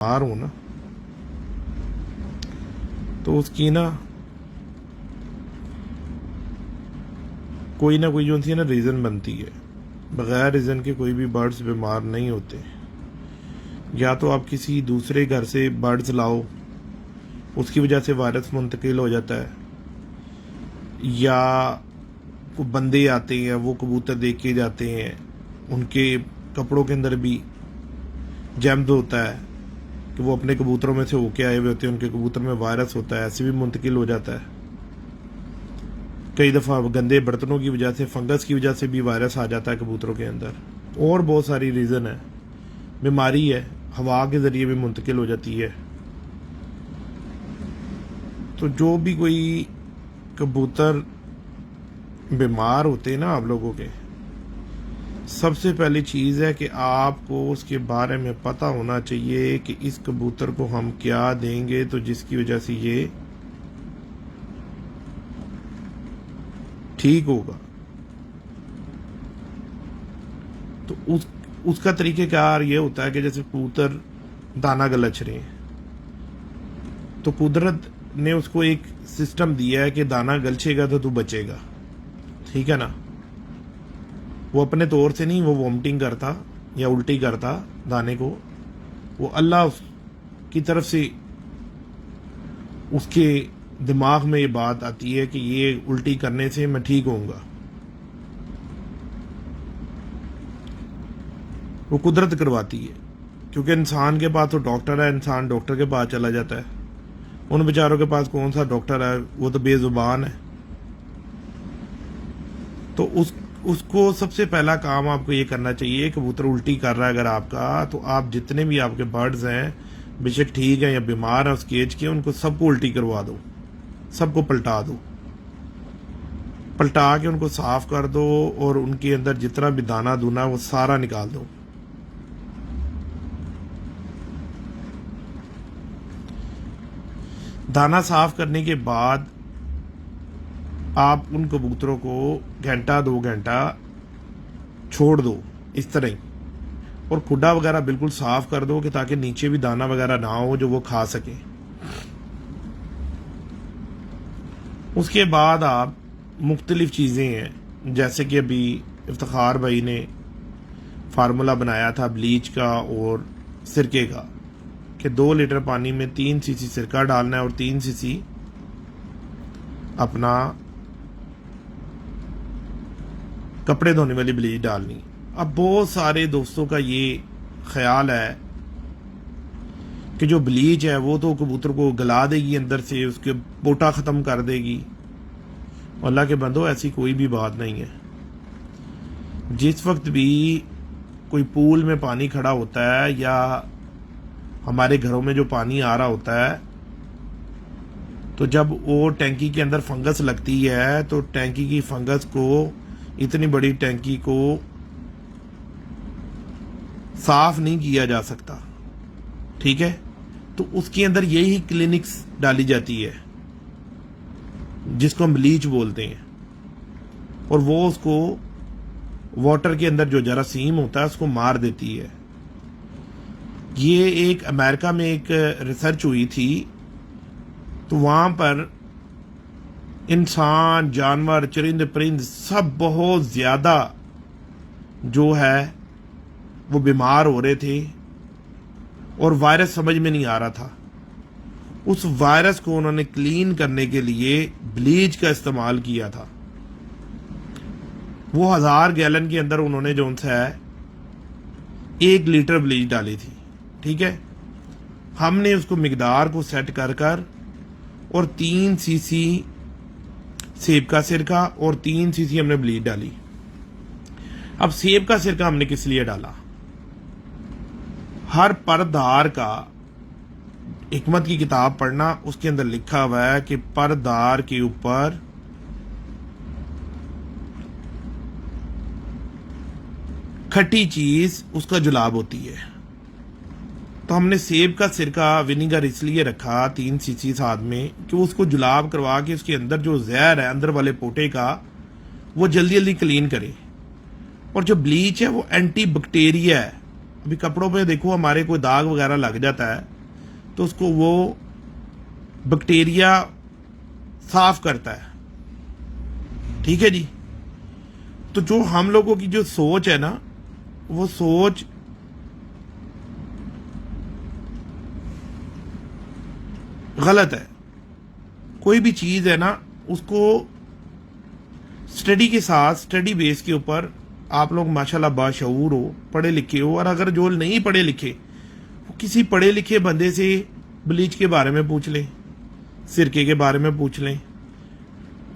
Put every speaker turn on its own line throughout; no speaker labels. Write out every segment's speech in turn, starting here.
बीमार हो ना तो उसकी ना कोई जो थी ना रीज़न बनती है। बगैर रीज़न के कोई भी बर्ड्स बीमार नहीं होते। या तो आप किसी दूसरे घर से बर्ड्स लाओ, उसकी वजह से वायरस मुंतकिल हो जाता है, या को बंदे आते हैं वो कबूतर देख के जाते हैं, उनके कपड़ों के अंदर भी जैम्स होता है कि वो अपने कबूतरों में से होके आए हुए होते हैं, उनके कबूतर में वायरस होता है, ऐसे भी मुंतकिल हो जाता है। कई दफ़ा गंदे बर्तनों की वजह से, फंगस की वजह से भी वायरस आ जाता है कबूतरों के अंदर। और बहुत सारी रीज़न है। बीमारी है, हवा के ज़रिए भी मुंतकिल हो जाती है। तो जो भी कोई कबूतर बीमार होते हैं ना आप लोगों के, सबसे पहली चीज़ है कि आपको उसके बारे में पता होना चाहिए कि इस कबूतर को हम क्या देंगे तो जिसकी वजह से ये ठीक होगा। तो उसका तरीक़ेकार ये होता है कि जैसे कबूतर दाना गलच रहे हैं, तो कुदरत ने उसको एक सिस्टम दिया है कि दाना गलछेगा तो तू बचेगा, ठीक है ना। वो अपने तौर से नहीं वो वॉमिटिंग करता या उल्टी करता दाने को, वो अल्लाह की तरफ से उसके दिमाग में ये बात आती है कि ये उल्टी करने से मैं ठीक होऊंगा। वो कुदरत करवाती है, क्योंकि इंसान के पास तो डॉक्टर है, इंसान डॉक्टर के पास चला जाता है। उन बेचारों के पास कौन सा डॉक्टर है, वो तो बेजुबान है। तो उसको सबसे पहला काम आपको ये करना चाहिए, कबूतर उल्टी कर रहा है अगर आपका, तो आप जितने भी आपके बर्ड्स हैं, बेशक ठीक है या बीमार है उस केज के, उनको सबको उल्टी करवा दो, सबको पलटा दो, पलटा के उनको साफ कर दो और उनके अंदर जितना भी दाना दूना वो सारा निकाल दो। दाना साफ करने के बाद आप उन कबूतरों को घंटा 2 घंटा छोड़ दो इस तरह ही, और खुड्डा वगैरह बिल्कुल साफ कर दो कि ताकि नीचे भी दाना वगैरह ना हो जो वो खा सके। उसके बाद आप मुख्तलिफ चीज़ें हैं, जैसे कि अभी इफ्तिखार भाई ने फार्मूला बनाया था ब्लीच का और सिरके का, कि 2 लीटर पानी में 3 सीसी सिरका डालना है और 3 सीसी अपना कपड़े धोने वाली ब्लीच डालनी। अब बहुत सारे दोस्तों का ये ख्याल है कि जो ब्लीच है वो तो कबूतर को गला देगी अंदर से, उसके पोटा ख़त्म कर देगी। अल्लाह के बंदो, ऐसी कोई भी बात नहीं है। जिस वक्त भी कोई पूल में पानी खड़ा होता है या हमारे घरों में जो पानी आ रहा होता है, तो जब वो टैंकी के अंदर फंगस लगती है तो टैंकी की फंगस को, इतनी बड़ी टैंकी को साफ नहीं किया जा सकता, ठीक है। तो उसके अंदर यही क्लिनिक्स डाली जाती है जिसको हम ब्लीच बोलते हैं, और वो उसको वाटर के अंदर जो जरासीम होता है उसको मार देती है। ये एक अमेरिका में एक रिसर्च हुई थी, तो वहां पर इंसान, जानवर, चरिंद परिंद सब बहुत ज़्यादा जो है वो बीमार हो रहे थे और वायरस समझ में नहीं आ रहा था। उस वायरस को उन्होंने क्लीन करने के लिए ब्लीच का इस्तेमाल किया था। वो 1000 गैलन के अंदर उन्होंने जो है 1 लीटर ब्लीच डाली थी, ठीक है। हमने उसको मिकदार को सेट कर कर और 3 सीसी सेब का सिरका और 3 सीसी हमने ब्लीच डाली। अब सेब का सिरका हमने किस लिए डाला? हर परदार का हिकमत की किताब पढ़ना, उसके अंदर लिखा हुआ है कि परदार के ऊपर खट्टी चीज उसका जुलाब होती है। तो हमने सेब का सिरका विनीगर इसलिए रखा 3 सीसी साथ में कि उसको जुलाब करवा के उसके अंदर जो जहर है अंदर वाले पोटे का वो जल्दी जल्दी क्लीन करे। और जो ब्लीच है वो एंटी बैक्टीरिया है, अभी कपड़ों पे देखो हमारे कोई दाग वगैरह लग जाता है तो उसको वो बैक्टीरिया साफ करता है, ठीक है जी। तो जो हम लोगों की जो सोच है ना, वो सोच गलत है। कोई भी चीज है ना, उसको स्टडी के साथ, स्टडी बेस के ऊपर आप लोग माशाल्लाह बाशऊर हो, पढ़े लिखे हो, और अगर जो नहीं पढ़े लिखे वो किसी पढ़े लिखे बंदे से ब्लीच के बारे में पूछ लें, सिरके के बारे में पूछ लें,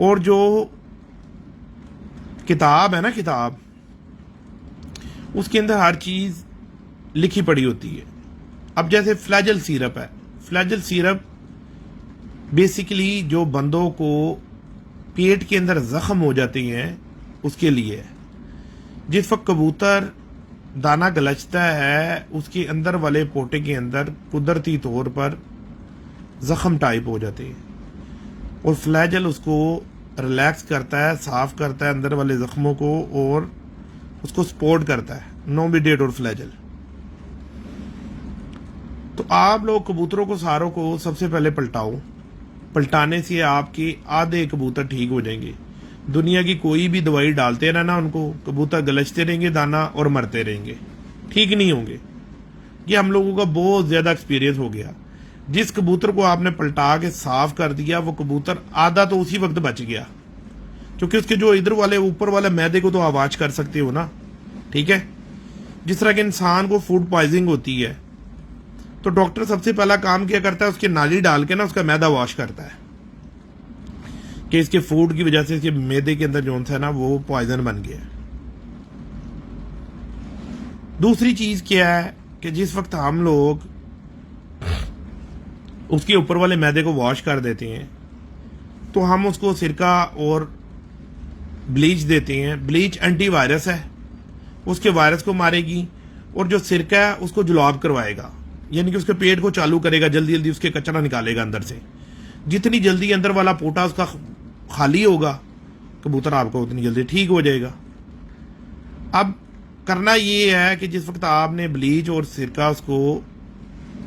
और जो किताब है ना, किताब उसके अंदर हर चीज लिखी पड़ी होती है। अब जैसे फ्लैजल सिरप है, फ्लैजल सिरप बेसिकली जो बंदों को पेट के अंदर जख्म हो जाते हैं उसके लिए है। जिस वक्त कबूतर दाना गलचता है उसके अंदर वाले पोटे के अंदर कुदरती तौर पर जख्म टाइप हो जाते हैं, और फ्लैजल उसको रिलैक्स करता है, साफ करता है अंदर वाले जख्मों को, और उसको सपोर्ट करता है, नोविडेट और फ्लैजल। तो आप लोग कबूतरों को सारों को सबसे पहले पलटाओ। पलटाने से आपके आधे कबूतर ठीक हो जाएंगे। दुनिया की कोई भी दवाई डालते रहना उनको, कबूतर गलचते रहेंगे दाना और मरते रहेंगे, ठीक नहीं होंगे। ये हम लोगों का बहुत ज्यादा एक्सपीरियंस हो गया। जिस कबूतर को आपने पलटा के साफ कर दिया वो कबूतर आधा तो उसी वक्त बच गया, क्योंकि उसके जो इधर वाले ऊपर वाले मैदे को तो आवाज कर सकते हो ना, ठीक है। जिस तरह के इंसान को फूड पॉइजनिंग होती है तो डॉक्टर सबसे पहला काम क्या करता है, उसके नाली डाल के ना उसका मैदा वॉश करता है कि इसके फूड की वजह से इसके मैदे के अंदर जो है ना वो पॉइजन बन गया। दूसरी चीज क्या है कि जिस वक्त हम लोग उसके ऊपर वाले मैदे को वॉश कर देते हैं तो हम उसको सिरका और ब्लीच देते हैं। ब्लीच एंटीवायरस है, उसके वायरस को मारेगी, और जो सिरका है उसको जुलाब करवाएगा, यानी कि उसके पेट को चालू करेगा, जल्दी जल्दी उसके कचरा निकालेगा अंदर से। जितनी जल्दी अंदर वाला पोटा उसका खाली होगा कबूतर आपका उतनी जल्दी ठीक हो जाएगा। अब करना ये है कि जिस वक्त आपने ब्लीच और सिरका उसको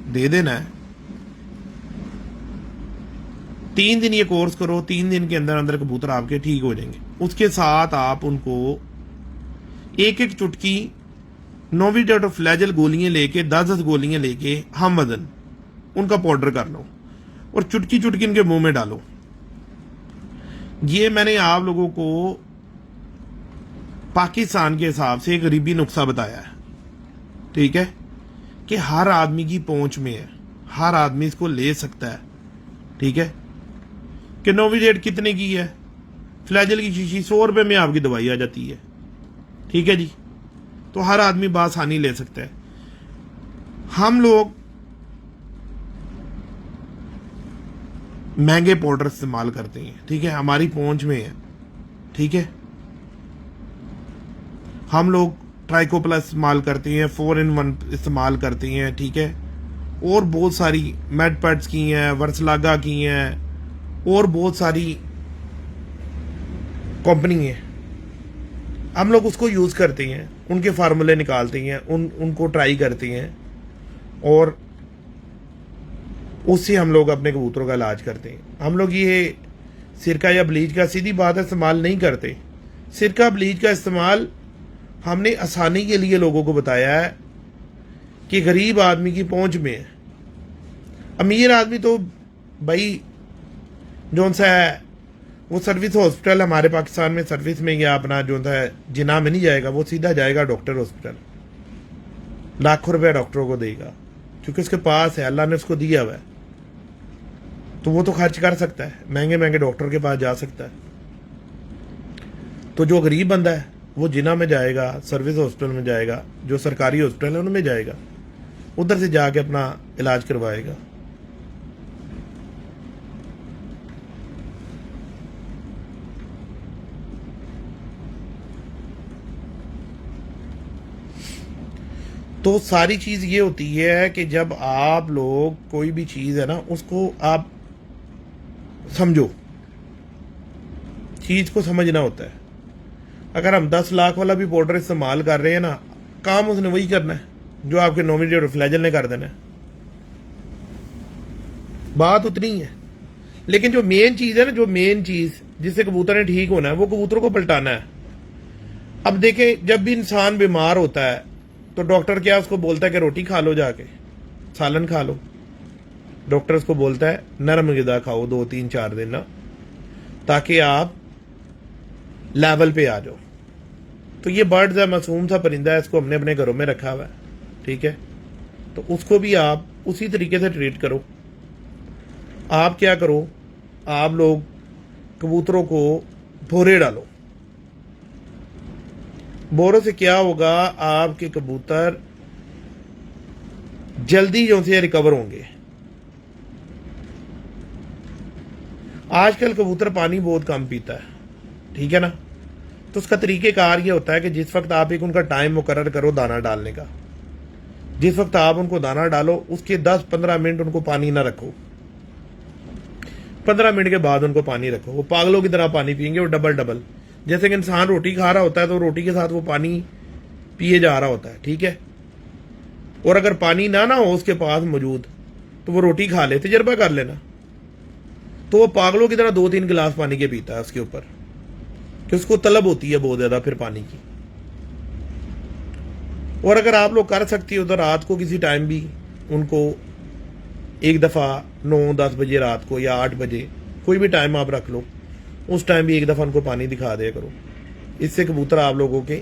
दे देना है, 3 दिन ये कोर्स करो, 3 दिन के अंदर अंदर कबूतर आपके ठीक हो जाएंगे। उसके साथ आप उनको एक एक चुटकी नोविडेट और फ्लैजल गोलियां लेके 10-10 गोलियां लेके हम वजन उनका पाउडर कर लो और चुटकी चुटकी इनके मुंह में डालो। ये मैंने आप लोगों को पाकिस्तान के हिसाब से एक गरीबी नुस्खा बताया है, ठीक है, कि हर आदमी की पहुंच में है, हर आदमी इसको ले सकता है, ठीक है। कि नोविडेट कितने की है, फ्लैजल की शीशी 100 रुपए में आपकी दवाई आ जाती है, ठीक है जी। तो हर आदमी बासानी ले सकता है। हम लोग महंगे पाउडर इस्तेमाल करते हैं, ठीक है, हमारी पहुंच में है, ठीक है। हम लोग ट्राइको प्लस इस्तेमाल करते हैं, 4-in-1 इस्तेमाल करते हैं, ठीक है, और बहुत सारी मेडपेट्स की हैं, वर्सलागा की हैं, और बहुत सारी कंपनी है। हम लोग उसको यूज करते हैं, उनके फार्मूले निकालते हैं, उनको ट्राई करते हैं, और उससे हम लोग अपने कबूतरों का इलाज करते हैं। हम लोग ये सिरका या ब्लीच का सीधी बात है इस्तेमाल नहीं करते। सिरका ब्लीच का इस्तेमाल हमने आसानी के लिए लोगों को बताया है कि गरीब आदमी की पहुंच में है। अमीर आदमी तो भाई जो सा है वो सर्विस हॉस्पिटल हमारे पाकिस्तान में सर्विस में या अपना जो है जिना में नहीं जाएगा, वो सीधा जाएगा डॉक्टर हॉस्पिटल, लाखों रुपया डॉक्टरों को देगा, क्योंकि उसके पास है, अल्लाह ने उसको दिया हुआ है, तो वो तो खर्च कर सकता है, महंगे महंगे डॉक्टर के पास जा सकता है। तो जो गरीब बंदा है वो जिना में जाएगा, सर्विस हॉस्पिटल में जाएगा, जो सरकारी हॉस्पिटल है उनमें जाएगा, उधर से जाके अपना इलाज करवाएगा। तो सारी चीज ये होती है कि जब आप लोग कोई भी चीज है ना उसको आप समझो, चीज को समझना होता है। अगर हम 10 लाख वाला भी पाउडर इस्तेमाल कर रहे हैं ना, काम उसने वही करना है जो आपके नॉमिनेटेड और फ्लैजल ने कर देना है। बात उतनी ही है, लेकिन जो मेन चीज है ना, जो मेन चीज जिससे कबूतर ने ठीक होना है, वो कबूतर को पलटाना है। अब देखें, जब भी इंसान बीमार होता है तो डॉक्टर क्या उसको बोलता है कि रोटी खा लो, जाके सालन खा लो। डॉक्टर उसको बोलता है नरम ग़िज़ा खाओ 2-3-4 दिन ना, ताकि आप लेवल पे आ जाओ। तो ये बर्ड्स है, मासूम सा परिंदा है, इसको हमने अपने घरों में रखा हुआ है, ठीक है। तो उसको भी आप उसी तरीके से ट्रीट करो। आप क्या करो, आप लोग कबूतरों को भोरे डालो। बोरों से क्या होगा, आपके कबूतर जल्दी जो से रिकवर होंगे। आजकल कबूतर पानी बहुत कम पीता है, ठीक है ना। तो उसका तरीकेकार ये होता है कि जिस वक्त आप एक उनका टाइम मुकर्रर करो दाना डालने का, जिस वक्त आप उनको दाना डालो उसके 10-15 मिनट उनको पानी ना रखो, 15 मिनट के बाद उनको पानी रखो। वो पागलों की तरह पानी पियेंगे, वो डबल डबल। जैसे कि इंसान रोटी खा रहा होता है तो रोटी के साथ वो पानी पिए जा रहा होता है, ठीक है। और अगर पानी ना हो उसके पास मौजूद, तो वो रोटी खा ले, तजर्बा कर लेना। तो वो पागलों की तरह 2-3 गिलास पानी के पीता है उसके ऊपर, कि उसको तलब होती है बहुत ज्यादा फिर पानी की। और अगर आप लोग कर सकती हो तो रात को किसी टाइम भी उनको एक दफ़ा 9-10 बजे रात को या 8 बजे, कोई भी टाइम आप रख लो, उस टाइम भी एक दफ़ा उनको पानी दिखा दिया करो। इससे कबूतर आप लोगों के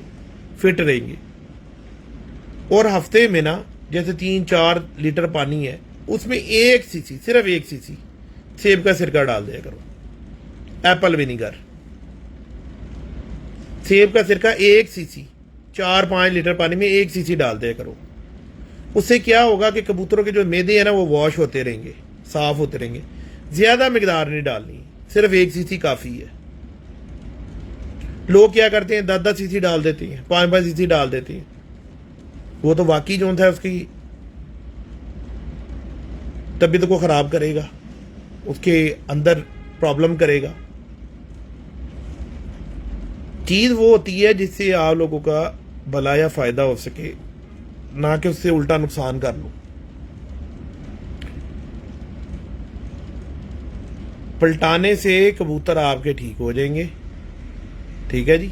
फिट रहेंगे। और हफ्ते में ना, जैसे 3-4 लीटर पानी है, उसमें 1 सीसी, सिर्फ 1 सीसी सेब का सिरका डाल दिया करो, एप्पल विनीगर। सेब का सिरका 1 सीसी, 4-5 लीटर पानी में 1 सीसी डाल दिया करो। उससे क्या होगा कि कबूतरों के जो मैदे हैं ना, वो वॉश होते रहेंगे, साफ होते रहेंगे। ज्यादा मिकदार नहीं डालनी, सिर्फ 1 सीसी काफी है। लोग क्या करते हैं, 10-10 सीसी डाल देते हैं, 5-5 सीसी डाल देते हैं। वो तो वाकई जो है उसकी तबीयत को खराब करेगा, उसके अंदर प्रॉब्लम करेगा। चीज वो होती है जिससे आप लोगों का भला या फायदा हो सके, ना कि उससे उल्टा नुकसान कर लो। पलटाने से कबूतर आपके ठीक हो जाएंगे, ठीक है जी।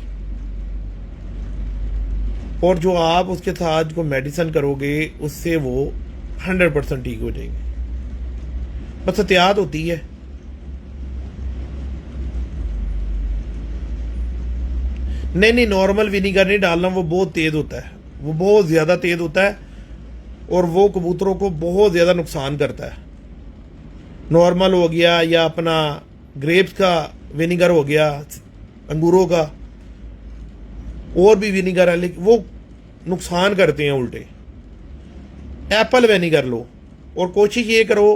और जो आप उसके साथ जो मेडिसिन करोगे उससे वो 100% ठीक हो जाएंगे। बस एहतियात होती है। नहीं, नॉर्मल विनीगर नहीं डालना, वो बहुत तेज होता है, वो बहुत ज्यादा तेज होता है और वो कबूतरों को बहुत ज्यादा नुकसान करता है। नॉर्मल हो गया या अपना ग्रेप्स का विनीगर हो गया, अंगूरों का, और भी विनीगर है, लेकिन वो नुकसान करते हैं उल्टे। एप्पल विनीगर लो और कोशिश ये करो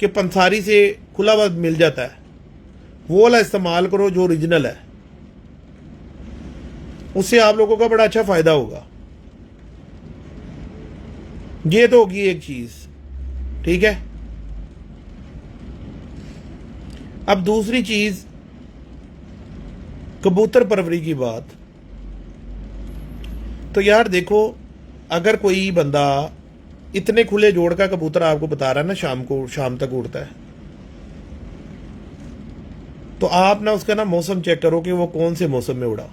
कि पंसारी से खुला हुआ मिल जाता है, वो वाला इस्तेमाल करो जो ओरिजिनल है। उससे आप लोगों का बड़ा अच्छा फायदा होगा। ये तो होगी एक चीज, ठीक है। अब दूसरी चीज, कबूतर परवरी की बात। तो यार देखो, अगर कोई बंदा इतने खुले जोड़ का कबूतर आपको बता रहा है ना, शाम तक उड़ता है, तो आप ना उसका ना मौसम चेक करो कि वो कौन से मौसम में उड़ा,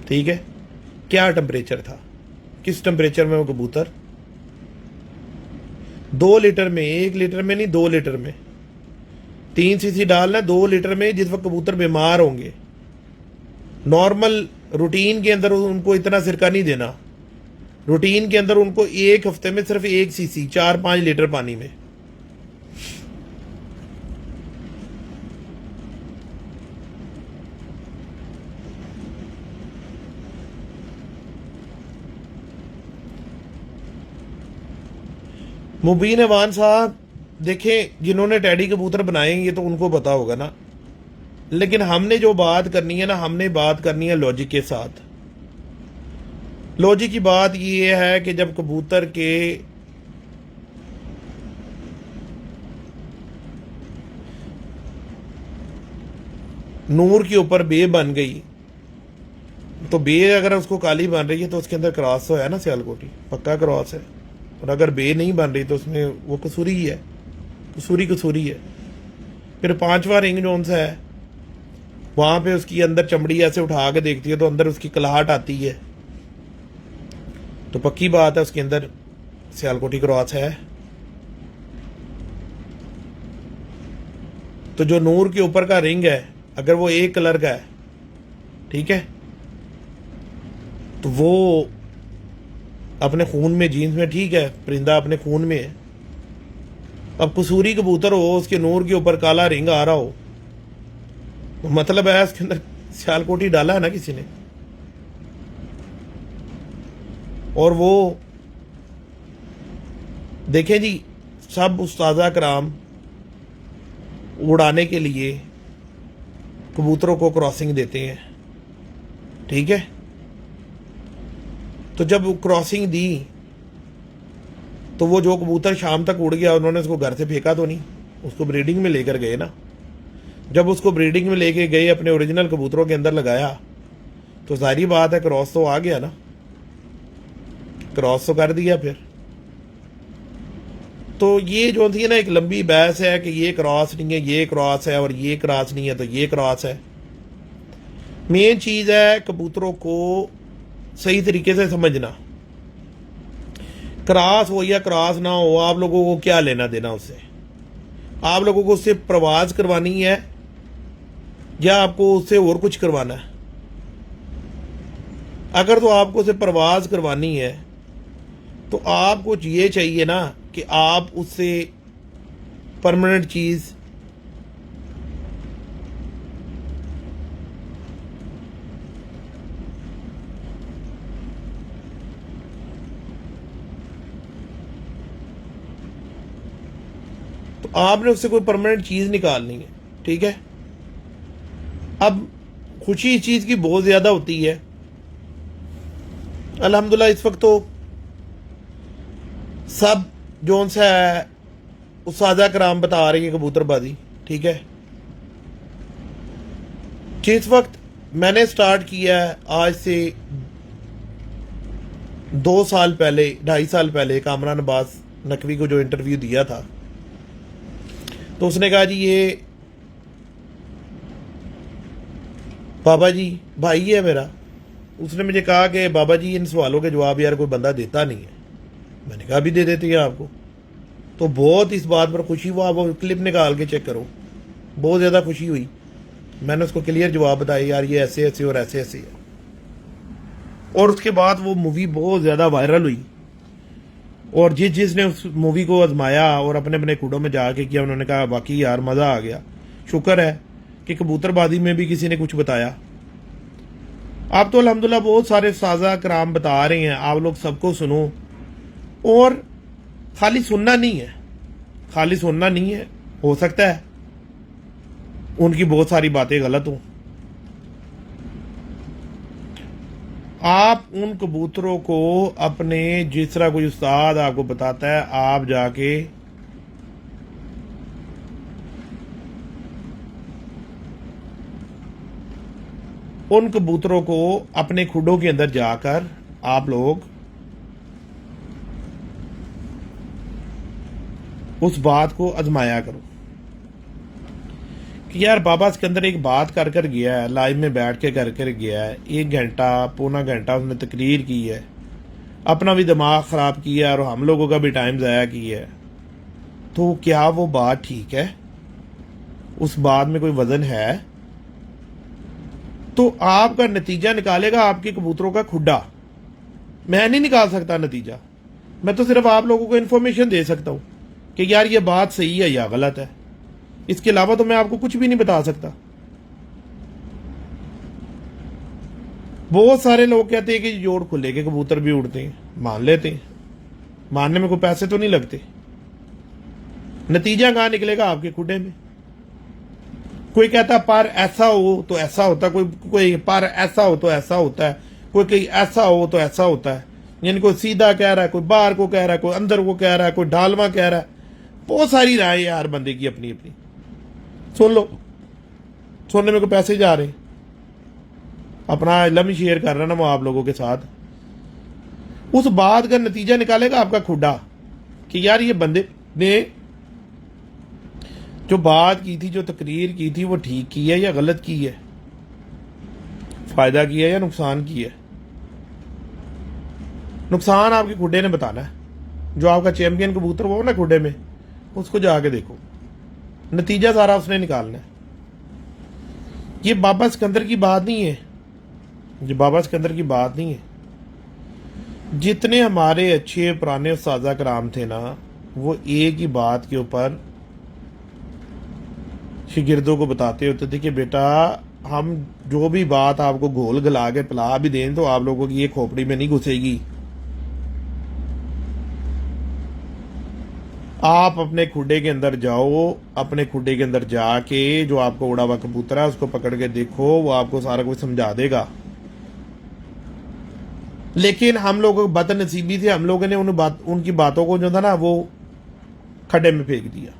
ठीक है। क्या टेम्परेचर था, किस टेम्परेचर में वो कबूतर 2 लीटर में, 1 लीटर में नहीं, 2 लीटर में 3 सीसी डालना, 2 लीटर में, जिस वक्त कबूतर बीमार होंगे। नॉर्मल रूटीन के अंदर उनको इतना सिरका नहीं देना। रूटीन के अंदर उनको 1 हफ्ते में सिर्फ 1 सीसी 4-5 लीटर पानी में। मुबीन अवान साहब, देखें, जिन्होंने टैडी कबूतर बनाए ये तो उनको पता होगा ना, लेकिन हमने जो बात करनी है ना, हमने बात करनी है लॉजिक के साथ। लॉजिक की बात ये है कि जब कबूतर के नूर के ऊपर बे बन गई, तो बे अगर उसको काली बन रही है तो उसके अंदर क्रॉस तो है ना, सियालकोटी पक्का क्रॉस है। और अगर बे नहीं बन रही तो उसमें वो कसूरी ही है, कसूरी है। फिर 5वां रिंग जोन सा है, वहां पे उसकी अंदर चमड़ी ऐसे उठा के देखती है तो अंदर उसकी कलाहट आती है, तो पक्की बात है उसके अंदर सियालकोटी क्रॉस है। तो जो नूर के ऊपर का रिंग है अगर वो एक कलर का है, ठीक है, तो वो अपने खून में, जीन्स में, ठीक है, परिंदा अपने खून में है। अब कसूरी कबूतर हो, उसके नूर के ऊपर काला रिंग आ रहा हो, तो मतलब है उसके अंदर सियालकोटी डाला है ना किसी ने। और वो देखें जी, सब उस्तादा कराम उड़ाने के लिए कबूतरों को क्रॉसिंग देते हैं, ठीक है। तो जब क्रॉसिंग दी तो वो जो कबूतर शाम तक उड़ गया, उन्होंने उसको घर से फेंका तो नहीं, उसको ब्रीडिंग में लेकर गए ना। जब उसको ब्रीडिंग में लेके गए, अपने ओरिजिनल कबूतरों के अंदर लगाया, तो सारी बात है क्रॉस तो आ गया ना, क्रॉस तो कर दिया फिर। तो ये जो थी ना एक लंबी बहस है कि ये क्रॉस नहीं है, ये क्रॉस है, और ये क्रॉस नहीं है तो ये क्रॉस है। मेन चीज है कबूतरों को सही तरीके से समझना। क्रॉस हो या क्रॉस ना हो, आप लोगों को क्या लेना देना उससे? आप लोगों को उससे प्रवास करवानी है या आपको उससे और कुछ करवाना है? अगर तो आपको उससे प्रवास करवानी है तो आपको ये चाहिए ना कि आप उससे परमानेंट चीज तो आपने उससे कोई परमानेंट चीज निकालनी है, ठीक है। अब खुशी इस चीज की बहुत ज्यादा होती है अल्हम्दुलिल्लाह। इस वक्त तो सब जोन सा है उस्तादा कराम बता रही है कबूतरबाजी, ठीक है। जिस वक्त मैंने स्टार्ट किया है आज से 2 साल पहले, 2.5 साल पहले, कामरान अब्बास नकवी को जो इंटरव्यू दिया था, तो उसने कहा जी ये बाबा जी भाई है मेरा। उसने मुझे कहा कि बाबा जी इन सवालों के जवाब यार कोई बंदा देता नहीं है। मैंने कहा भी दे देते हैं आपको। तो बहुत इस बात पर खुशी हुआ, आप क्लिप निकाल के चेक करो, बहुत ज़्यादा खुशी हुई। मैंने उसको क्लियर जवाब बताया यार ये ऐसे ऐसे और ऐसे ऐसे है। और उसके बाद वो मूवी बहुत ज़्यादा वायरल हुई, और जिसने उस मूवी को आजमाया और अपने अपने कूड़ों में जाके किया, उन्होंने कहा बाकी यार मज़ा आ गया। शुक्र है कि कबूतरबाजी में भी किसी ने कुछ बताया। आप तो अल्हम्दुलिल्लाह बहुत सारे साजा कराम बता रहे हैं, आप लोग सबको सुनो। और खाली सुनना नहीं है, खाली सुनना नहीं है, हो सकता है उनकी बहुत सारी बातें गलत हों। आप उन कबूतरों को अपने, जिस तरह कोई उस्ताद आपको बताता है, आप जाके उन कबूतरों को अपने खुडों के अंदर जाकर आप लोग उस बात को आजमाया करो कि यार बाबा इसके अंदर एक बात कर कर गया है, लाइव में बैठ के कर कर गया है, 1 घंटा पौना घंटा उसने तकरीर की है, अपना भी दिमाग ख़राब किया और हम लोगों का भी टाइम ज़ाया किया है। तो क्या वो बात ठीक है? उस बात में कोई वजन है? तो आपका नतीजा निकालेगा आपके कबूतरों का खुड्डा। मैं नहीं निकाल सकता नतीजा, मैं तो सिर्फ आप लोगों को इन्फॉर्मेशन दे सकता हूं कि यार ये बात सही है या गलत है। इसके अलावा तो मैं आपको कुछ भी नहीं बता सकता। बहुत सारे लोग कहते हैं कि जोड़ खुले के कबूतर भी उड़ते हैं, मान लेते हैं, मानने में कोई पैसे तो नहीं लगते। नतीजा कहां निकलेगा? आपके खुडे में। कोई कहता पर ऐसा हो तो ऐसा होता है, कोई पर ऐसा हो तो ऐसा होता है, कोई ऐसा हो तो ऐसा होता है। यानी कोई सीधा कह रहा है, कोई बाहर को कह रहा है, कोई अंदर को कह रहा है, कोई ढालवा कह रहा है। बहुत सारी राय है हर बंदे की अपनी अपनी। सुन लो, सुनने में कोई पैसे जा रहे हैं। अपना इलम शेयर कर रहा ना वो आप लोगों के साथ, उस बात का नतीजा निकालेगा आपका खुदा कि यार ये बंदे ने जो बात की थी, जो तकरीर की थी, वो ठीक की है या गलत की है, फायदा किया है या नुकसान किया है। नुकसान आपके खुडे ने बताना है। जो आपका चैंपियन कबूतर वो ना खुडे में, उसको जाके देखो, नतीजा सारा उसने निकालना है। ये बाबा सिकंदर की बात नहीं है, ये बाबा सिकंदर की बात नहीं है। जितने हमारे अच्छे पुराने उस्ताज़ा कराम थे ना, वो एक ही बात के ऊपर शिगिर्दों को बताते होते थे कि बेटा हम जो भी बात आपको घोल गला के पिला भी दें तो आप लोगों की ये खोपड़ी में नहीं घुसेगी। आप अपने खुडे के अंदर जाओ, अपने खुडे के अंदर जाके जो आपको उड़ा हुआ कबूतर है उसको पकड़ के देखो, वो आपको सारा कुछ समझा देगा। लेकिन हम लोगों को बदनसीबी से हम लोगों ने उनकी बातों को जो था ना वो खड्डे में फेंक दिया।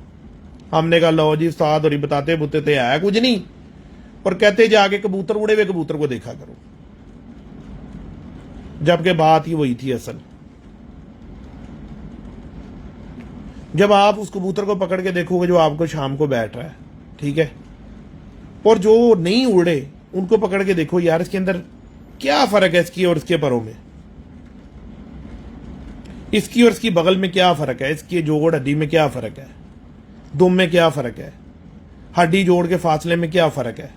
हमने कहा लो जी उस्ताद और बताते बुते थे है कुछ नहीं, और कहते जाके कबूतर उड़े हुए कबूतर को देखा करो, जबकि बात ही वही थी असल। जब आप उस कबूतर को पकड़ के देखोगे जो आपको शाम को बैठ रहा है, ठीक है, और जो नहीं उड़े उनको पकड़ के देखो, यार इसके अंदर क्या फर्क है, इसकी और इसके परों में, इसकी और इसकी बगल में क्या फर्क है, इसकी जोड़ हड्डी में क्या फर्क है, दुम में क्या फर्क है, हड्डी जोड़ के फासले में क्या फर्क है,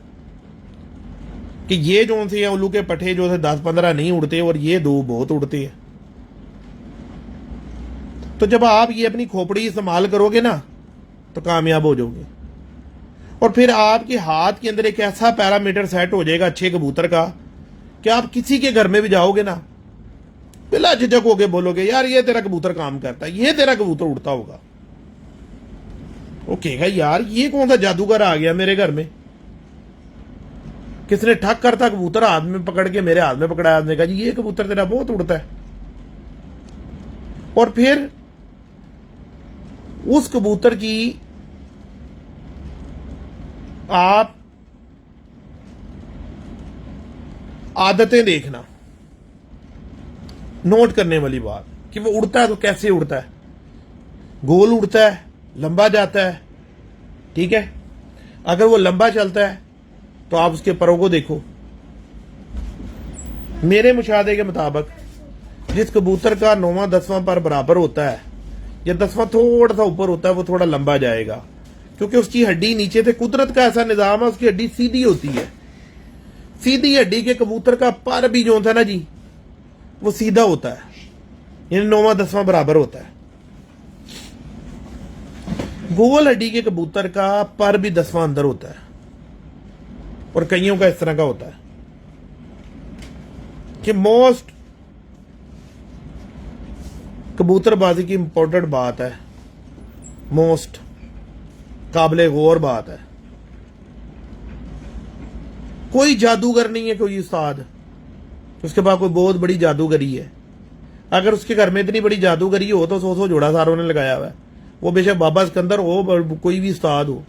कि ये जो थे उल्लू के पट्टे जो थे 10-15 नहीं उड़ते और ये 2 बहुत उड़ते हैं। तो जब आप ये अपनी खोपड़ी इस्तेमाल करोगे ना तो कामयाब हो जाओगे। और फिर आपके हाथ के अंदर एक ऐसा पैरामीटर सेट हो जाएगा अच्छे कबूतर का कि आप किसी के घर में भी जाओगे ना, बिला झिझक होके बोलोगे यार ये तेरा कबूतर काम करता है, ये तेरा कबूतर उड़ता होगा। वो कहेगा यार ये कौन सा जादूगर आ गया मेरे घर में, किसने ठक करता कबूतर हाथ में पकड़ के मेरे हाथ में पकड़ाया, आदमी कहा जी ये कबूतर तेरा बहुत उड़ता है। और फिर उस कबूतर की आप आदतें देखना, नोट करने वाली बात कि वो उड़ता है तो कैसे उड़ता है, गोल उड़ता है, लंबा जाता है, ठीक है। अगर वो लंबा चलता है तो आप उसके परों को देखो। मेरे मुशाहदे के मुताबिक जिस कबूतर का 9वां 10वां पर बराबर होता है या 10वां थोड़ा सा ऊपर होता है वो थोड़ा लंबा जाएगा, क्योंकि उसकी हड्डी नीचे से, कुदरत का ऐसा निजाम है, उसकी हड्डी सीधी होती है। सीधी हड्डी के कबूतर का पर भी जो होता है ना जी वो सीधा होता है, यानी 9वां 10वां बराबर होता है। गोल हड्डी के कबूतर का पर भी 10वां अंदर होता है, और कईयों का इस तरह का होता है कि मोस्ट कबूतरबाजी की इंपॉर्टेंट बात है, मोस्ट काबिले गौर बात है। कोई जादूगर नहीं है, कोई उस्ताद उसके पास कोई बहुत बड़ी जादूगरी है। अगर उसके घर में इतनी बड़ी जादूगरी हो तो 100 जोड़ा सारों ने लगाया हुआ है। वो बेशक बाबा सिकंदर हो, कोई भी उस्ताद हो,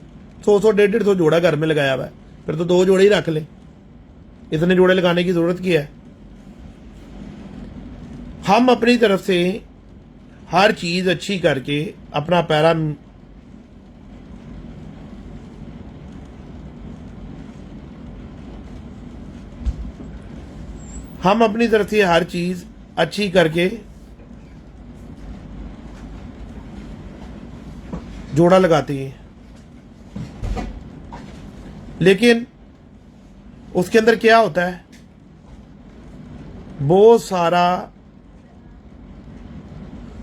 100 150 जोड़ा घर में लगाया हुआ है, फिर तो 2 जोड़े ही रख ले, इतने जोड़े लगाने की जरूरत क्या है। हम अपनी तरफ से हर चीज अच्छी करके अपना पैरा हम अपनी तरफ से हर चीज अच्छी करके जोड़ा लगाते हैं, लेकिन उसके अंदर क्या होता है, बहुत सारा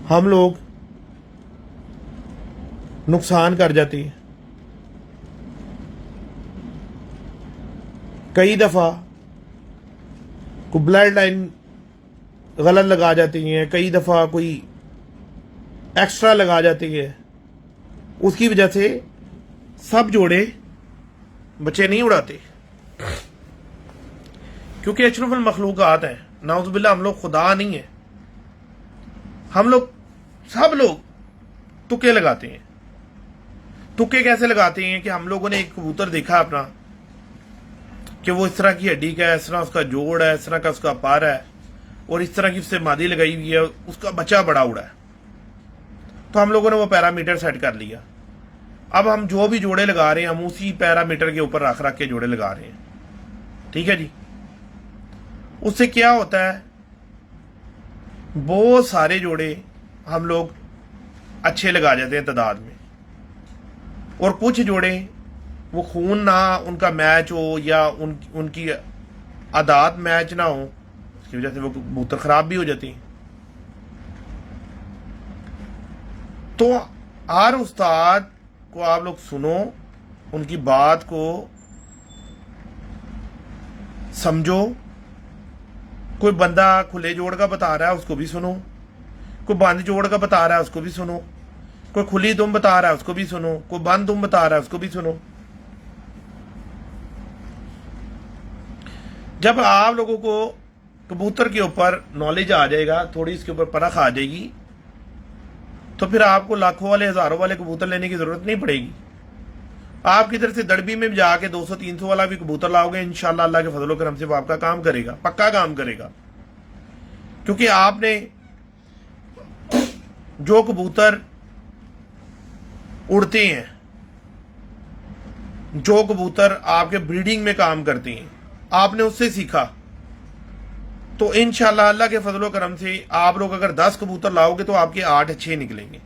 हम लोग नुकसान कर जाते हैं। कई दफा कोई ब्लड लाइन गलत लगा जाती है, कई दफा कोई एक्स्ट्रा लगा जाती है, उसकी वजह से सब जोड़े बच्चे नहीं उड़ाते। क्योंकि अशरफुल मखलूकात है, नाउज़ुबिल्लाह, हम लोग खुदा नहीं है। हम लोग सब लोग तुक्के लगाते हैं। तुक्के कैसे लगाते हैं कि हम लोगों ने एक कबूतर देखा अपना, कि वो इस तरह की हड्डी का है, इस तरह उसका जोड़ है, इस तरह का उसका पर है और इस तरह की उससे मादी लगाई हुई है, उसका बच्चा बड़ा उड़ा है। तो हम लोगों ने वो पैरामीटर सेट कर लिया। अब हम जो भी जोड़े लगा रहे हैं हम उसी पैरामीटर के ऊपर रख रख के जोड़े लगा रहे हैं। ठीक है जी। उससे क्या होता है, बहुत सारे जोड़े हम लोग अच्छे लगा जाते हैं तादाद में, और कुछ जोड़े वो खून ना उनका मैच हो या उनकी आदात मैच ना हो, इसकी वजह से वो कबूतर खराब भी हो जाती हैं। तो हर उस्ताद को आप लोग सुनो, उनकी बात को समझो। कोई बंदा खुले जोड़ का बता रहा है उसको भी सुनो, कोई बंद जोड़ का बता रहा है उसको भी सुनो, कोई खुली दुम बता रहा है उसको भी सुनो, कोई बंद दुम बता रहा है उसको भी सुनो। जब आप लोगों को कबूतर के ऊपर नॉलेज आ जाएगा, थोड़ी इसके ऊपर परख आ जाएगी, तो फिर आपको लाखों वाले हजारों वाले कबूतर लेने की जरूरत नहीं पड़ेगी। आप किधर से दड़बी में जाके 200-300 वाला भी कबूतर लाओगे, इंशाल्लाह अल्लाह के फजलो करम से वो आपका काम करेगा, पक्का काम करेगा। क्योंकि आपने जो कबूतर उड़ते हैं, जो कबूतर आपके ब्रीडिंग में काम करते हैं, आपने उससे सीखा। तो इंशाल्लाह अल्लाह के फजलो करम से आप लोग अगर 10 कबूतर लाओगे तो आपके 8 अच्छे निकलेंगे,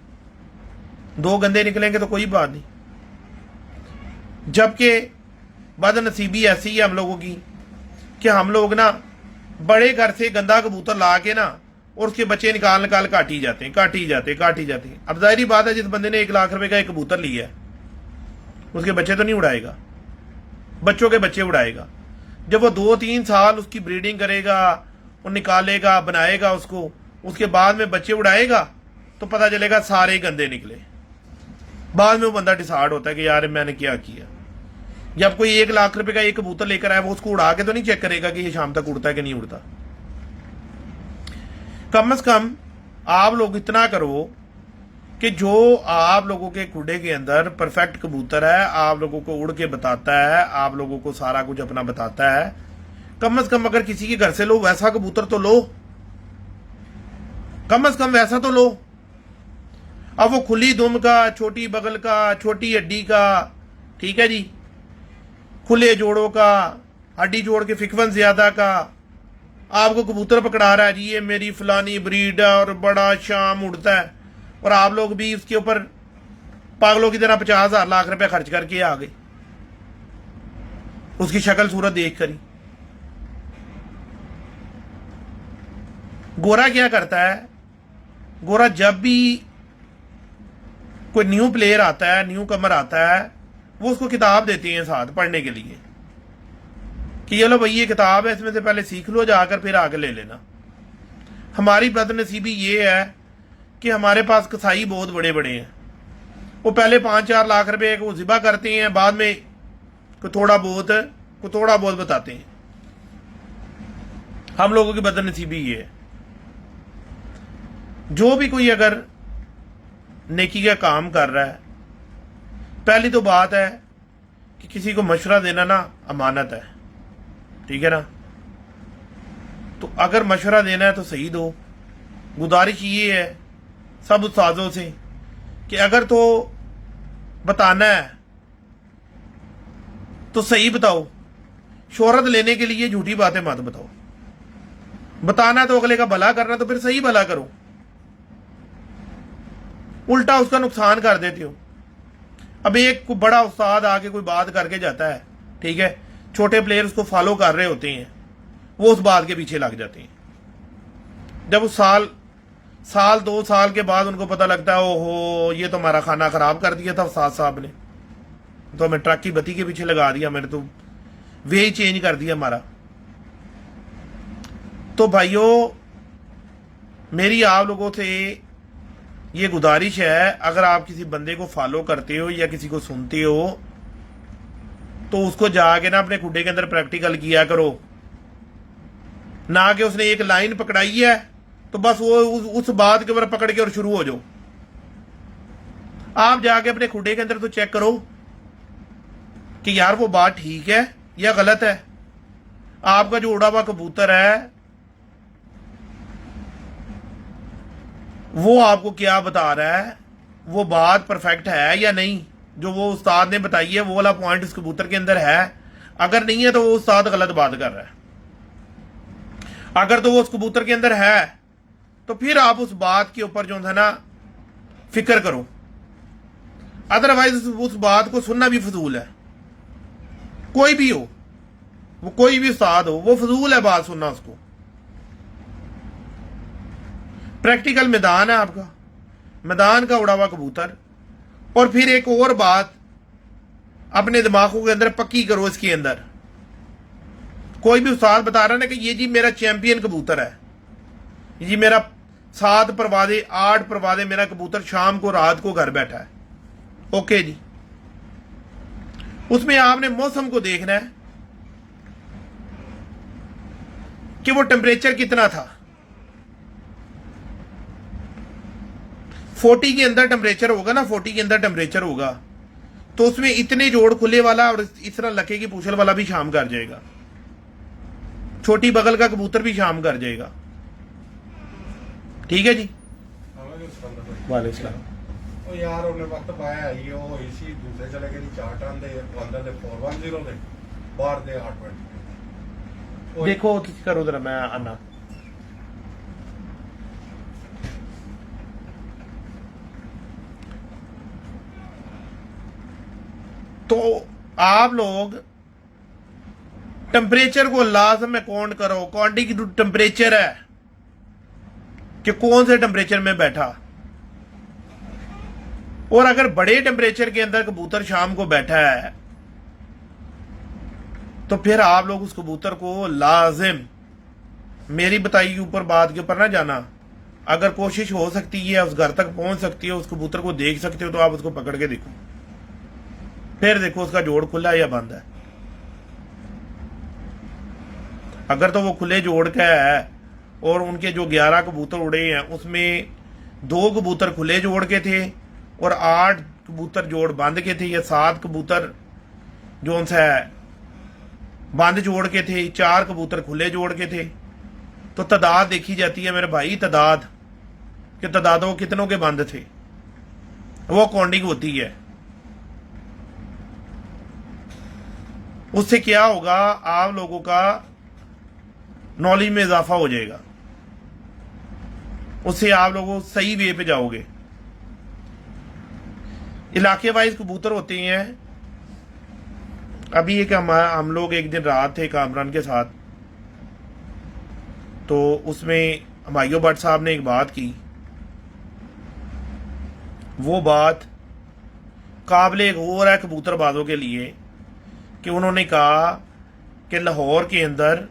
2 गंदे निकलेंगे तो कोई बात नहीं। जबकि बदनसीबी ऐसी है हम लोगों की कि हम लोग ना बड़े घर से गंदा कबूतर ला के ना और उसके बच्चे निकाल निकाल काटी जाते हैं। अब जाहिर बात है, जिस बंदे ने 1 लाख रुपए का एक कबूतर लिया है उसके बच्चे तो नहीं उड़ाएगा, बच्चों के बच्चे उड़ाएगा। जब वो 2-3 साल उसकी ब्रीडिंग करेगा और निकालेगा, बनाएगा उसको, उसके बाद में बच्चे उड़ाएगा तो पता चलेगा सारे गंदे निकले। बाद में वो बंदा डिसाइड होता है कि यार मैंने क्या किया। जब कोई 1 लाख रुपए का एक कबूतर लेकर आए, वो उसको उड़ा के तो नहीं चेक करेगा कि ये शाम तक उड़ता है कि नहीं उड़ता। कम से कम आप लोग इतना करो कि जो आप लोगों के कुड़े के अंदर परफेक्ट कबूतर है, आप लोगों को उड़ के बताता है, आप लोगों को सारा कुछ अपना बताता है, कम से कम अगर किसी के घर से लो वैसा कबूतर तो लो, कम से कम वैसा तो लो। अब वो खुली दुम का, छोटी बगल का, छोटी हड्डी का, ठीक है जी, खुले जोड़ों का, हड्डी जोड़ के फिकवन ज्यादा का, आपको कबूतर पकड़ा रहा है जी ये मेरी फलानी ब्रीड है और बड़ा शाम उड़ता है, और आप लोग भी उसके ऊपर पागलों की तरह 50,000 लाख रुपए खर्च करके आ गए उसकी शक्ल सूरत देख कर ही। गोरा क्या करता है, गोरा जब भी कोई न्यू प्लेयर आता है, न्यू कमर आता है, वो उसको किताब देती हैं साथ पढ़ने के लिए कि ये लो भाई ये किताब है, इसमें से पहले सीख लो, जाकर फिर आगे ले लेना। हमारी बदनसीबी ये है कि हमारे पास कसाई बहुत बड़े बड़े हैं, वो पहले 5-4 लाख रुपए को जिबा करते हैं, बाद में को थोड़ा बहुत बताते हैं। हम लोगों की बदनसीबी ये है। जो भी कोई अगर नेकी का काम कर रहा है, पहली तो बात है कि किसी को मशवरा देना ना अमानत है, ठीक है ना। तो अगर मशवरा देना है तो सही दो। गुजारिश ये है सब उस्तादों से कि अगर तो बताना है तो सही बताओ, शोहरत लेने के लिए झूठी बातें मत बताओ। बताना है तो अगले का भला करना तो फिर सही भला करो, उल्टा उसका नुकसान कर देते हो। अब एक बड़ा उस्ताद आके कोई बात करके जाता है, ठीक है, छोटे प्लेयर उसको फॉलो कर रहे होते हैं, वो उस बात के पीछे लग जाते हैं। जब उस साल 2 साल के बाद उनको पता लगता है ओहो ये तो हमारा खाना खराब कर दिया था उस्ताद साहब ने, तो हमें ट्रक की बत्ती के पीछे लगा दिया, मैंने तो वे ही चेंज कर दिया हमारा। तो भाइयों मेरी आप लोगों से ये गुजारिश है, अगर आप किसी बंदे को फॉलो करते हो या किसी को सुनते हो तो उसको जाके ना अपने खुड्डे के अंदर प्रैक्टिकल किया करो, ना कि उसने एक लाइन पकड़ाई है तो बस वो उस बात के ऊपर पकड़ के और शुरू हो जाओ। आप जाके अपने खुड्डे के अंदर तो चेक करो कि यार वो बात ठीक है या गलत है, आपका जो उड़ा हुआ कबूतर है वो आपको क्या बता रहा है, वो बात परफेक्ट है या नहीं, जो वो उस्ताद ने बताई है वो वाला पॉइंट इस कबूतर के अंदर है। अगर नहीं है तो वो उस्ताद गलत बात कर रहा है। अगर तो वो उस कबूतर के अंदर है तो फिर आप उस बात के ऊपर जो है ना फिक्र करो, अदरवाइज उस बात को सुनना भी फजूल है। कोई भी हो, वो कोई भी उस्ताद हो, वो फजूल है बात सुनना उसको। प्रैक्टिकल मैदान है आपका, मैदान का उड़ा हुआ कबूतर। और फिर एक और बात अपने दिमागों के अंदर पक्की करो, इसके अंदर कोई भी उस्ताद बता रहा है ना कि ये जी मेरा चैंपियन कबूतर है, ये मेरा 7 परवादे 8 परवादे मेरा कबूतर शाम को रात को घर बैठा है, ओके जी। उसमें आपने मौसम को देखना है कि वो टेम्परेचर कितना था। 40 के अंदर टेम्परेचर होगा ना, 40 के अंदर टेम्परेचर होगा तो उसमें इतने जोड़ खुले वाला और इस तरह लके की पूछल वाला भी शाम कर जाएगा, छोटी बगल का कबूतर भी शाम कर जाएगा। ठीक है जी। वालेकुम
ਉਹ ਯਾਰ ਉਹਨੇ ਵਕਤ ਪਾਇਆ ਹੈ ਉਹ ਹੋਈ ਸੀ ਦੂਸਰੇ ਚਲੇ ਗਏ 4 ਟਨ ਦੇ ਅੰਦਰ ਦੇ 410 ਦੇ ਬਾਹਰ ਦੇ 820।
देखो किस करो जरा, मैं आना तो आप लोग टेम्परेचर को लाजम काउंट करो, काउंटिंग की टेम्परेचर है कि कौन से टेम्परेचर में बैठा। और अगर बड़े टेम्परेचर के अंदर कबूतर शाम को बैठा है तो फिर आप लोग उस कबूतर को लाजिम, मेरी बताई के ऊपर बात के ऊपर ना जाना, अगर कोशिश हो सकती है उस घर तक पहुंच सकती है, उस कबूतर को देख सकते हो तो आप उसको पकड़ के देखो, फिर देखो उसका जोड़ खुला है या बंद है। अगर तो वो खुले जोड़ का है और उनके जो 11 कबूतर उड़े हैं उसमें 2 कबूतर खुले जोड़ के थे और 8 कबूतर जोड़ बंद के थे, या 7 कबूतर जो उनसे बंद जोड़ के थे, 4 कबूतर खुले जोड़ के थे, तो तादाद देखी जाती है मेरे भाई, तादाद कि तादादों कितनों के बंद थे, वो काउंटिंग होती है। उससे क्या होगा, आप लोगों का नॉलेज में इजाफा हो जाएगा, उससे आप लोगों सही वे पे जाओगे। इलाके वाइज कबूतर होते हैं। अभी एक हम लोग एक दिन रात थे कामरान के साथ, तो उसमें हमायूं भट्ट साहब ने एक बात की, वो बात काबिल गौर है कबूतरबाजों के लिए कि उन्होंने कहा कि लाहौर के अंदर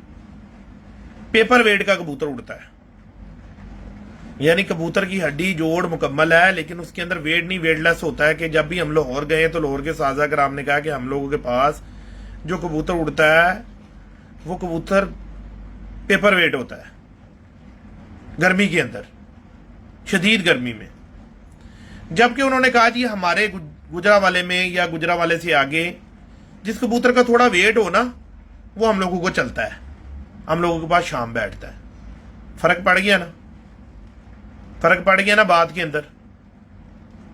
पेपर वेट का कबूतर उड़ता है, यानी कबूतर की हड्डी जोड़ मुकम्मल है लेकिन उसके अंदर वेट नहीं, वेटलेस होता है। कि जब भी हम लाहौर गए तो लाहौर के साजा कराम ने कहा कि हम लोगों के पास जो कबूतर उड़ता है वो कबूतर पेपर वेट होता है गर्मी के अंदर, शदीद गर्मी में। जबकि उन्होंने कहा कि हमारे गुजरावाले में या गुजरावाले से आगे जिस कबूतर का थोड़ा वेट हो ना वो हम लोगों को चलता है, हम लोगों के पास शाम बैठता है। फर्क पड़ गया ना, फर्क पड़ गया ना बात के अंदर,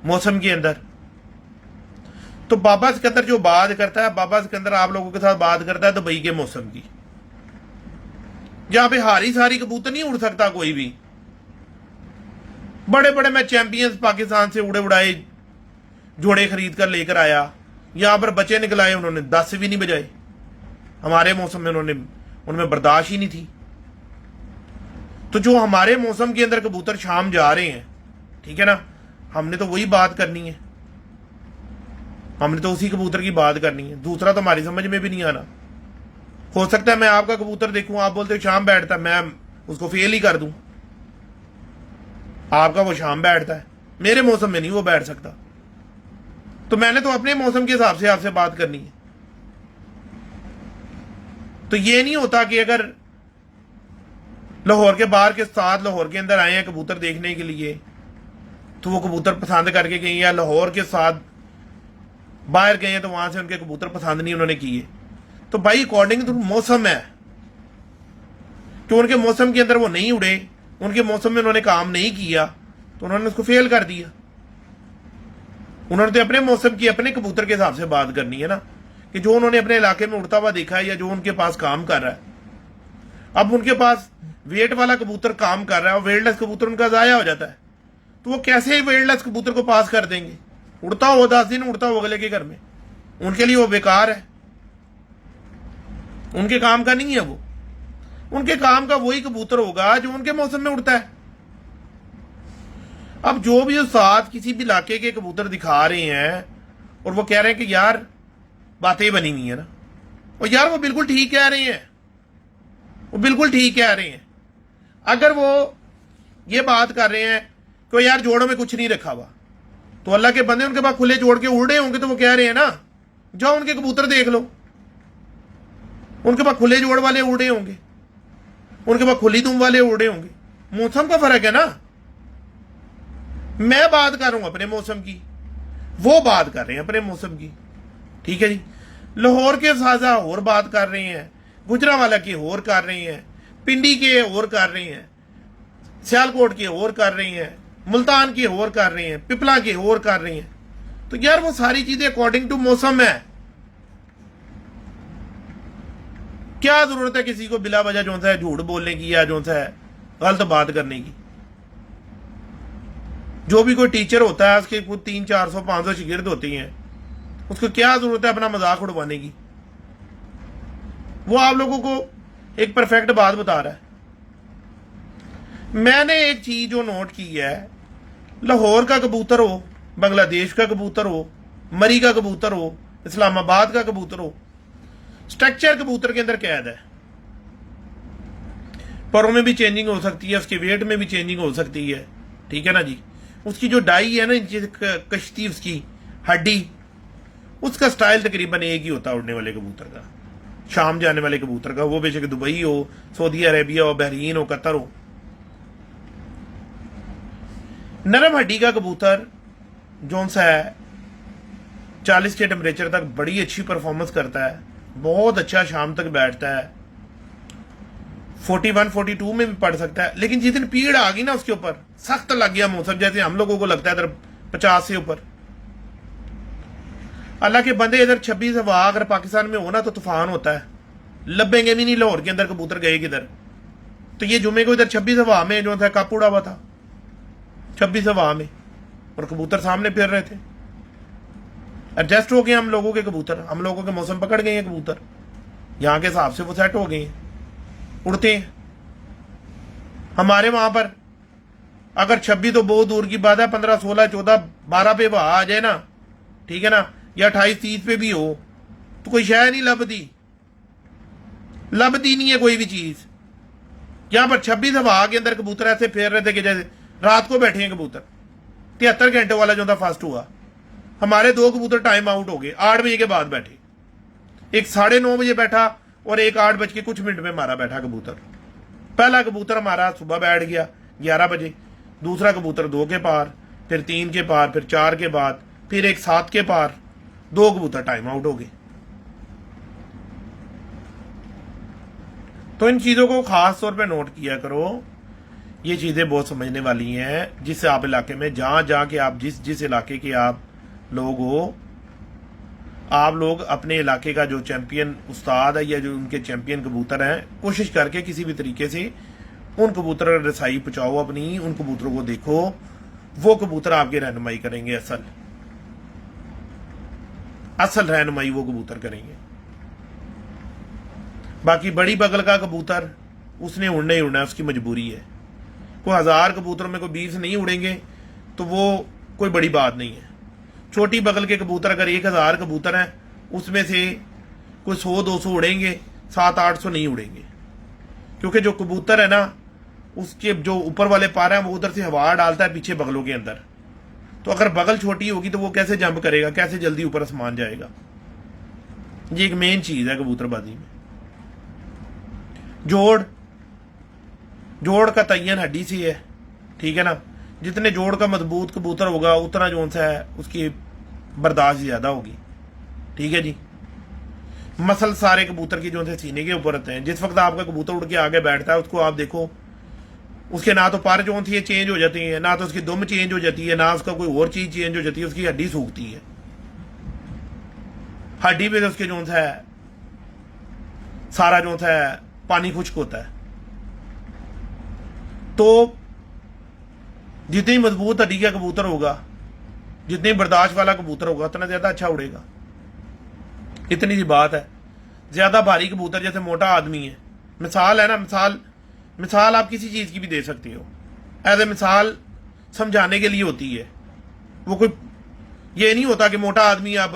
मौसम के अंदर। तो बाबा सिकंदर जो बात करता है, बाबा सिकंदर आप लोगों के साथ बात करता है दुबई के मौसम की, जहां पे हारी सारी कबूतर नहीं उड़ सकता कोई भी। बड़े बड़े मैं चैंपियंस पाकिस्तान से उड़े उड़ाए जोड़े खरीद कर लेकर आया, यहां पर बच्चे निकलाए, उन्होंने 10 भी नहीं बजाए। हमारे मौसम में उनमें बर्दाश्त ही नहीं थी। तो जो हमारे मौसम के अंदर कबूतर शाम जा रहे हैं, ठीक है ना, हमने तो वही बात करनी है, हमने तो उसी कबूतर की बात करनी है, दूसरा तो हमारी समझ में भी नहीं आना। हो सकता है मैं आपका कबूतर देखूं, आप बोलते हो शाम बैठता है, मैं उसको फेल ही कर दूं। आपका वो शाम बैठता है, मेरे मौसम में नहीं वो बैठ सकता। तो मैंने तो अपने मौसम के हिसाब से आपसे बात करनी है। तो ये नहीं होता कि अगर लाहौर के बाहर के साथ लाहौर के अंदर आए हैं कबूतर देखने के लिए तो वो कबूतर पसंद करके गए, या लाहौर के साथ बाहर गए हैं तो वहां से उनके कबूतर पसंद नहीं उन्होंने किए। तो भाई अकॉर्डिंग टू मौसम है, कि उनके मौसम के अंदर वो नहीं उड़े, उनके मौसम में उन्होंने काम नहीं किया, तो उन्होंने उसको फेल कर दिया। उन्होंने तो अपने मौसम की, अपने कबूतर के हिसाब से बात करनी है ना, कि जो उन्होंने अपने इलाके में उड़ता हुआ देखा है या जो उनके पास काम कर रहा है। अब उनके पास वेट वाला कबूतर काम कर रहा है और वेटलेस कबूतर उनका जाया हो जाता है, तो वो कैसे वेटलेस कबूतर को पास कर देंगे? उड़ता हो 10 दिन उड़ता हो अगले के घर में, उनके लिए वो बेकार है, उनके काम का नहीं है वो। उनके काम का वही कबूतर होगा जो उनके मौसम में उड़ता है। अब जो भी उस्ताद किसी भी इलाके के कबूतर दिखा रहे हैं और वो कह रहे हैं कि यार बातें बनी हुई है ना, और यार वो बिल्कुल ठीक कह रहे हैं, वो बिल्कुल ठीक कह रहे हैं। अगर वो ये बात कर रहे हैं कि यार जोड़ों में कुछ नहीं रखा हुआ, तो अल्लाह के बंदे उनके पास खुले जोड़ के उड़ रहे होंगे, तो वो कह रहे हैं ना, जाओ उनके कबूतर देख लो, उनके पास खुले जोड़ वाले उड़ रहे होंगे, उनके पास खुली दुम वाले उड़ रहे होंगे। मौसम का फर्क है ना। मैं बात कर रहा हूं अपने मौसम की, वो बात कर रहे हैं अपने मौसम की, ठीक है जी। लाहौर के साजा और बात कर रहे हैं, गुजरांवाला के और कर रहे हैं, पिंडी के और कर रहे हैं, सियालकोट के और कर रहे हैं, मुल्तान के और कर रहे हैं, पिपला के और कर रहे हैं। तो यार वो सारी चीजें अकॉर्डिंग टू मौसम है। क्या जरूरत है किसी को बिला वजह जो है झूठ बोलने की या जो है गलत बात करने की? जो भी कोई टीचर होता है उसके कुछ 300-400-500 शिगिर्द होती हैं, उसको क्या जरूरत है अपना मजाक उड़वाने की? वो आप लोगों को एक परफेक्ट बात बता रहा है। मैंने एक चीज जो नोट की है, लाहौर का कबूतर हो, बांग्लादेश का कबूतर हो, मरी का कबूतर हो, इस्लामाबाद का कबूतर हो, स्ट्रक्चर कबूतर के अंदर कैद है। परों में भी चेंजिंग हो सकती है, उसके वेट में भी चेंजिंग हो सकती है, ठीक है ना जी। उसकी जो डाई है ना, कश्ती, उसकी हड्डी, उसका स्टाइल तकरीबन एक ही होता है उड़ने वाले कबूतर का, शाम जाने वाले कबूतर का, वो बेशक दुबई हो, सऊदी अरेबिया हो, बहरीन हो, कतर हो। नरम हड्डी का कबूतर जो सा है 40 के टेम्परेचर तक बड़ी अच्छी परफॉर्मेंस करता है, बहुत अच्छा शाम तक बैठता है, 41-42 में भी पड़ सकता है। लेकिन जिस दिन पीड़ आ गई ना उसके ऊपर, सख्त लग गया मौसम, जैसे हम लोगों को लगता है इधर 50 से ऊपर, अल्लाह के बंदे इधर 26 हवा अगर पाकिस्तान में हो ना तो तूफान होता है, लबेंगे भी नहीं लाहौर के अंदर कबूतर गए किधर। तो ये जुमे को इधर 26 हवा में जो था कप उड़ा हुआ था, 26 हवा में, और कबूतर सामने फिर रहे थे। एडजस्ट हो गए हम लोगों के कबूतर, हम लोगों के मौसम पकड़ गए हैं कबूतर, यहाँ के हिसाब से वो सेट हो गए हैं, उड़ते हैं। हमारे वहां पर अगर 26 तो बहुत दूर की बात है, 15, 16, 14, 12 पे हवा आ जाए ना, ठीक है ना, या 28-30 पे भी हो, तो कोई शय नहीं लबती नहीं है कोई भी चीज। यहां पर 26 हवा के अंदर कबूतर ऐसे फेर रहे थे कि जैसे रात को बैठे हैं कबूतर। 73 घंटे वाला जो था फर्स्ट हुआ, हमारे 2 कबूतर टाइम आउट हो गए, 8 बजे के बाद बैठे, एक 9:30 बजे बैठा और एक 8 बज के कुछ मिनट में हमारा बैठा कबूतर। पहला कबूतर हमारा सुबह बैठ गया 11 बजे, दूसरा कबूतर 2 के पार, फिर 3 के पार, फिर 4 के बाद, फिर एक 7 के पार, 2 कबूतर टाइम आउट हो गए। तो इन चीजों को खास तौर पे नोट किया करो, ये चीजें बहुत समझने वाली हैं। जिस आप इलाके में जहां जाके आप जिस इलाके के आप लोग हो, आप लोग अपने इलाके का जो चैंपियन उस्ताद है या जो उनके चैंपियन कबूतर हैं, कोशिश करके किसी भी तरीके से उन कबूतर रसाई पहुंचाओ अपनी, उन कबूतरों को देखो, वो कबूतर आपकी रहनुमाई करेंगे, असल रहनुमाई वो कबूतर करेंगे। बाकी बड़ी बगल का कबूतर उसने उड़ना ही उड़ना है, उसकी मजबूरी है। कोई 1000 कबूतरों में कोई 20 नहीं उड़ेंगे तो वो कोई बड़ी बात नहीं है। छोटी बगल के कबूतर अगर 1000 कबूतर हैं, उसमें से कोई 100-200 उड़ेंगे, 700-800 नहीं उड़ेंगे, क्योंकि जो कबूतर है ना, उसके जो ऊपर वाले पार हैं वो उधर से हवा डालता है पीछे बगलों के अंदर। तो अगर बगल छोटी होगी तो वो कैसे जंप करेगा, कैसे जल्दी ऊपर आसमान जाएगा? ये एक मेन चीज है कबूतरबाजी में। जोड़ का तयन हड्डी से है, ठीक है ना। जितने जोड़ का मजबूत कबूतर होगा उतना जो सा है उसकी बर्दाश्त ज्यादा होगी, ठीक है जी। मसल सारे कबूतर की जो थे सीने के ऊपर रहते हैं। जिस वक्त आपका कबूतर उड़ के आगे बैठता है उसको आप देखो, उसके ना तो पर जो थी चेंज हो जाती है, ना तो उसकी दुम चेंज हो जाती है, ना उसका कोई और चीज चेंज हो जाती है, उसकी हड्डी सूखती है। हड्डी पे उसके जो है सारा जो है पानी खुश्क होता है। तो जितनी मजबूत हड्डी का कबूतर होगा, जितनी बर्दाश्त वाला कबूतर होगा, उतना ज्यादा अच्छा उड़ेगा। इतनी सी बात है। ज्यादा भारी कबूतर, जैसे मोटा आदमी है, मिसाल है ना, मिसाल आप किसी चीज की भी दे सकते हो, एज ए मिसाल समझाने के लिए होती है। वो कोई ये नहीं होता कि मोटा आदमी आप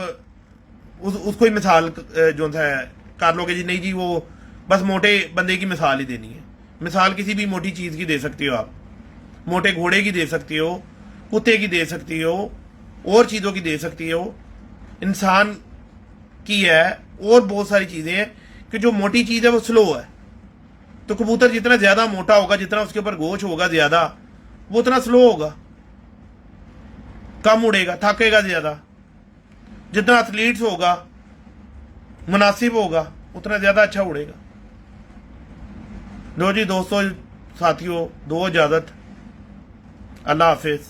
उसको ही मिसाल जो है कर लोगे जी, नहीं जी वो बस मोटे बंदे की मिसाल ही देनी है। मिसाल किसी भी मोटी चीज की दे सकते हो आप, मोटे घोड़े की दे सकती हो, कुत्ते की दे सकती हो, और चीजों की दे सकती हो, इंसान की है, और बहुत सारी चीजें हैं कि जो मोटी चीज है वो स्लो है। तो कबूतर जितना ज्यादा मोटा होगा, जितना उसके ऊपर गोश होगा ज्यादा, वो उतना स्लो होगा, कम उड़ेगा, थकेगा ज्यादा। जितना एथलीट्स होगा, मुनासिब होगा, उतना ज्यादा अच्छा उड़ेगा। लो जी दोस्तों, साथियों, दो इजाजत। अल्लाह हाफिज।